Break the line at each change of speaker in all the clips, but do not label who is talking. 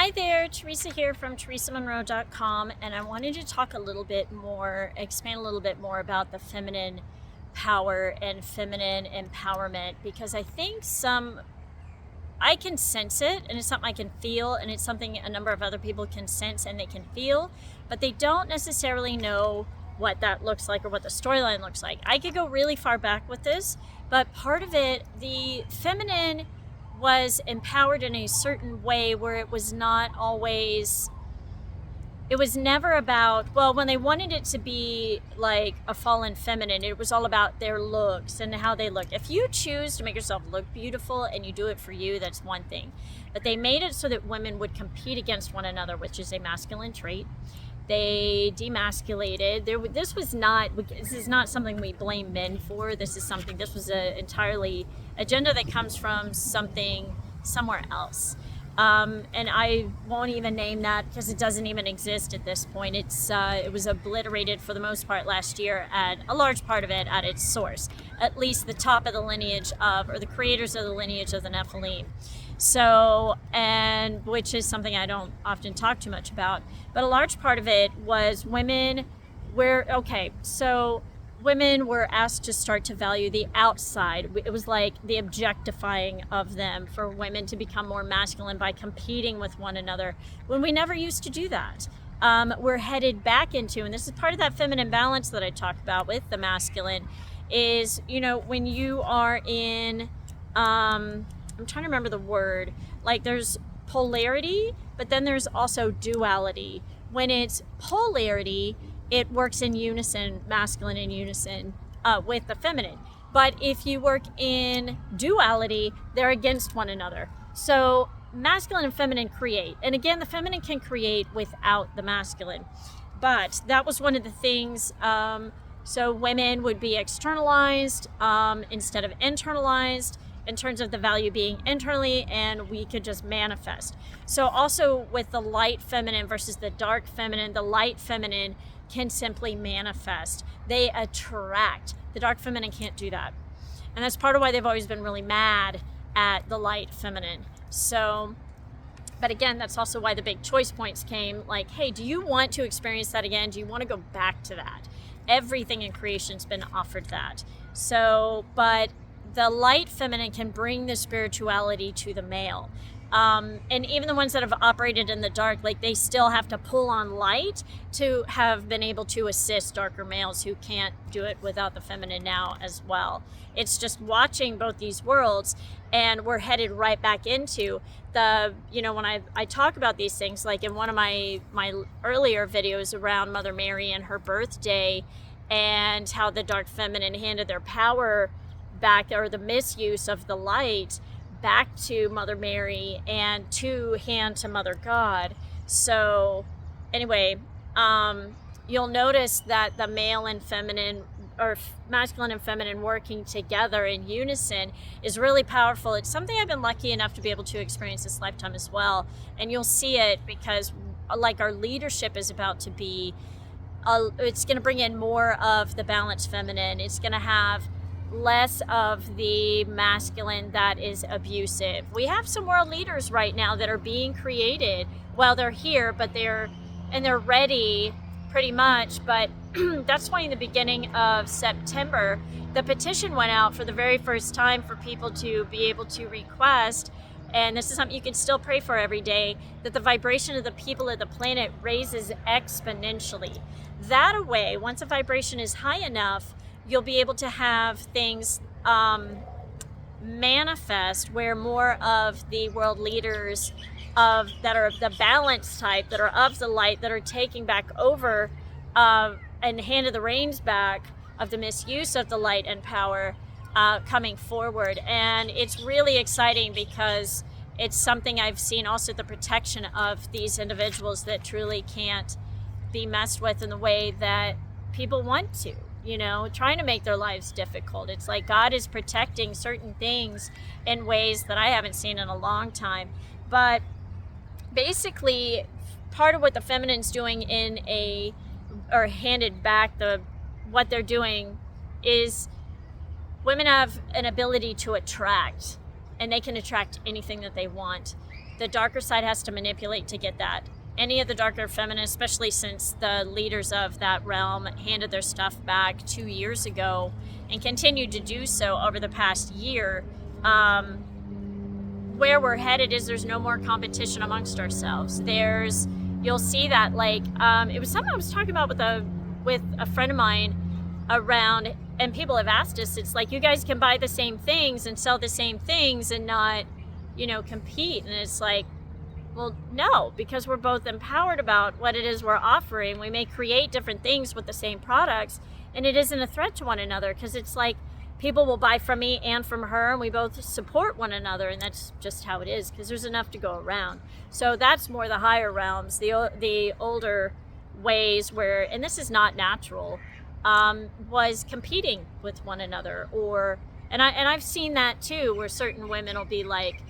Hi there, Theresa here from theresamonroe.com, and I wanted to talk a little bit more, expand a little bit more about the feminine power and feminine empowerment, because I think I can sense it, and it's something I can feel, and it's something a number of other people can sense and they can feel, but they don't necessarily know what that looks like or what the storyline looks like. I could go really far back with this, but part of it, the feminine was empowered in a certain way where it was not always, it was never about, well, when they wanted it to be like a fallen feminine, it was all about their looks and how they look. If you choose to make yourself look beautiful and you do it for you, that's one thing. But they made it so that women would compete against one another, which is a masculine trait. They demasculated. This is not something we blame men for. This was an entirely agenda that comes from somewhere else. And I won't even name that because it doesn't even exist at this point. It was obliterated for the most part last year, at a large part of it at its source, at least the top of the lineage of, or the creators of the lineage of the Nephilim. So, and which is something I don't often talk too much about, but a large part of it was women were asked to start to value the outside. It was like the objectifying of them for women to become more masculine by competing with one another, when we never used to do that. We're headed back into, and this is part of that feminine balance that I talk about with the masculine, is, when you are in, I'm trying to remember the word, like there's polarity, but then there's also duality. When it's polarity, it works in unison, masculine in unison with the feminine. But if you work in duality, they're against one another. So masculine and feminine create. And again, the feminine can create without the masculine. But that was one of the things. So women would be externalized instead of internalized, in terms of the value being internally, and we could just manifest. So also with the light feminine versus the dark feminine, the light feminine can simply manifest. They attract. The dark feminine can't do that. And that's part of why they've always been really mad at the light feminine. So, but again, that's also why the big choice points came, like, hey, do you want to experience that again? Do you want to go back to that? Everything in creation's been offered that. So, but the light feminine can bring the spirituality to the male. And even the ones that have operated in the dark, like they still have to pull on light to have been able to assist darker males who can't do it without the feminine now as well. It's just watching both these worlds, and we're headed right back into the, when I talk about these things, like in one of my earlier videos around Mother Mary and her birthday, and how the dark feminine handed their power back, or the misuse of the light back to Mother Mary and to hand to Mother God. So anyway, you'll notice that the male and feminine, or masculine and feminine, working together in unison is really powerful. It's something I've been lucky enough to be able to experience this lifetime as well. And you'll see it because like our leadership is about to be, it's going to bring in more of the balanced feminine. It's going to have less of the masculine that is abusive. We have some world leaders right now that are being created while they're here, but they're ready pretty much. But that's why in the beginning of September, the petition went out for the very first time for people to be able to request, and this is something you can still pray for every day, that the vibration of the people of the planet raises exponentially. That way, once a vibration is high enough, you'll be able to have things manifest where more of the world leaders that are of the balance type, that are of the light, that are taking back over and handed the reins back of the misuse of the light and power coming forward. And it's really exciting because it's something I've seen also, the protection of these individuals that truly can't be messed with in the way that people want to. Trying to make their lives difficult. It's like God is protecting certain things in ways that I haven't seen in a long time. But basically, part of what the feminine's doing or handed back, what they're doing is women have an ability to attract, and they can attract anything that they want. the darker side has to manipulate to get that. Any of the darker feminists, especially since the leaders of that realm handed their stuff back 2 years ago and continued to do so over the past year, where we're headed is there's no more competition amongst ourselves. You'll see that, like, it was something I was talking about with a friend of mine around, and people have asked us, it's like, you guys can buy the same things and sell the same things and not, compete. And it's like, well, no, because we're both empowered about what it is we're offering. We may create different things with the same products, and it isn't a threat to one another, because it's like people will buy from me and from her, and we both support one another, and that's just how it is, because there's enough to go around. So that's more the higher realms, the older ways where, and this is not natural, was competing with one another, and I've seen that too, where certain women will be like,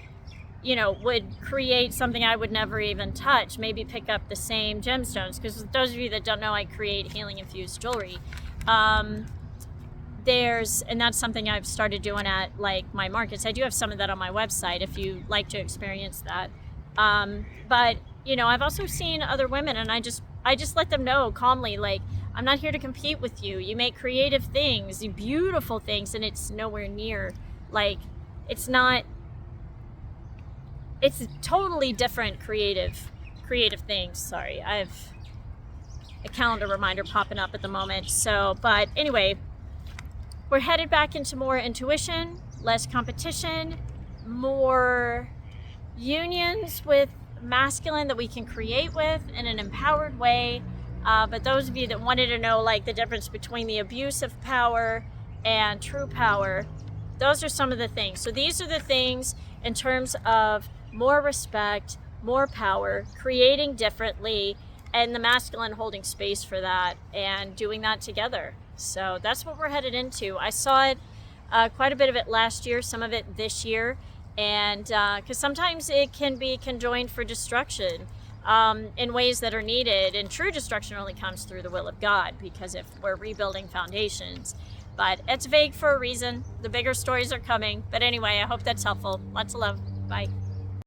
would create something I would never even touch, maybe pick up the same gemstones, because those of you that don't know, I create healing infused jewelry. And that's something I've started doing at like my markets. I do have some of that on my website if you like to experience that. But I've also seen other women, and I just let them know calmly, like, I'm not here to compete with you. You make creative things, beautiful things, and it's nowhere near, like, it's totally different creative things. Sorry, I have a calendar reminder popping up at the moment. So, but anyway, we're headed back into more intuition, less competition, more unions with masculine that we can create with in an empowered way. But those of you that wanted to know, like, the difference between the abuse of power and true power, those are some of the things. So these are the things in terms of more respect, more power, creating differently, and the masculine holding space for that and doing that together. So that's what we're headed into. I saw it, quite a bit of it last year, some of it this year, and because sometimes it can be conjoined for destruction in ways that are needed, and true destruction only comes through the will of God, because if we're rebuilding foundations. But it's vague for a reason. The bigger stories are coming. But anyway, I hope that's helpful. Lots of love. Bye.